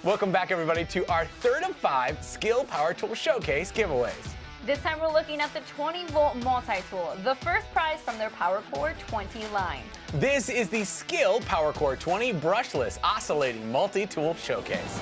Welcome back, everybody, to our third of 5 Skill Power Tool Showcase giveaways. This time we're looking at the 20-volt multi-tool, the first prize from their PWRCore 20 line. This is the SKIL PWRCore 20 brushless oscillating multi-tool showcase.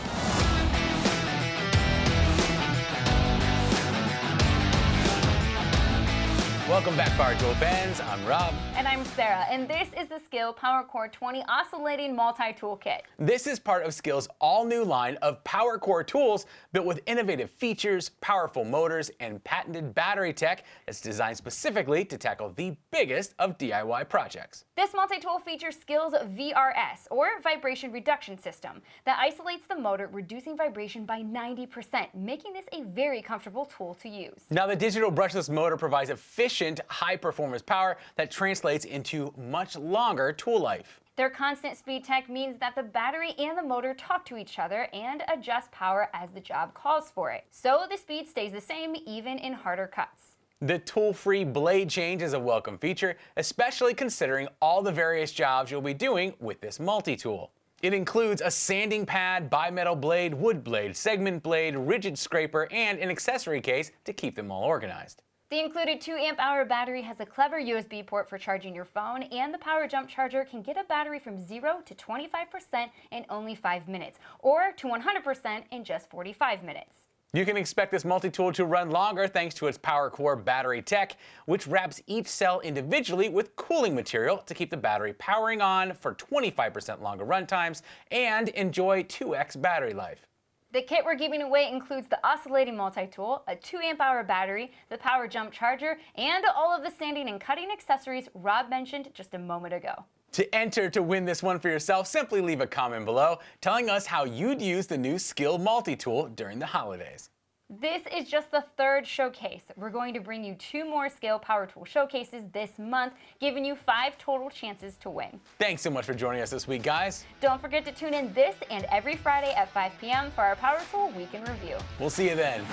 Welcome back, Power Tool fans. I'm Rob. And I'm Sarah, and this is the SKIL PWRCore 20 oscillating multi-tool kit. This is part of SKIL's all-new line of PWRCore tools built with innovative features, powerful motors, and patented battery tech that's designed specifically to tackle the biggest of DIY projects. This multi-tool features SKIL's VRS, or Vibration Reduction System, that isolates the motor, reducing vibration by 90%, making this a very comfortable tool to use. Now, the digital brushless motor provides efficient, high-performance power that translates into much longer tool life. Their constant speed tech means that the battery and the motor talk to each other and adjust power as the job calls for it. So the speed stays the same even in harder cuts. The tool-free blade change is a welcome feature, especially considering all the various jobs you'll be doing with this multi-tool. It includes a sanding pad, bimetal blade, wood blade, segment blade, rigid scraper, and an accessory case to keep them all organized. The included 2 amp-hour battery has a clever USB port for charging your phone, and the power jump charger can get a battery from 0 to 25% in only 5 minutes, or to 100% in just 45 minutes. You can expect this multi-tool to run longer thanks to its PWRCore battery tech, which wraps each cell individually with cooling material to keep the battery powering on for 25% longer run times and enjoy 2x battery life. The kit we're giving away includes the oscillating multi-tool, a 2 amp-hour battery, the power jump charger, and all of the sanding and cutting accessories Rob mentioned just a moment ago. To enter to win this one for yourself, simply leave a comment below telling us how you'd use the new SKIL multi-tool during the holidays. This is just the 3rd showcase. We're going to bring you 2 more SKIL Power Tool showcases this month, giving you 5 total chances to win. Thanks so much for joining us this week, guys. Don't forget to tune in this and every Friday at 5 p.m. for our Power Tool Week in Review. We'll see you then.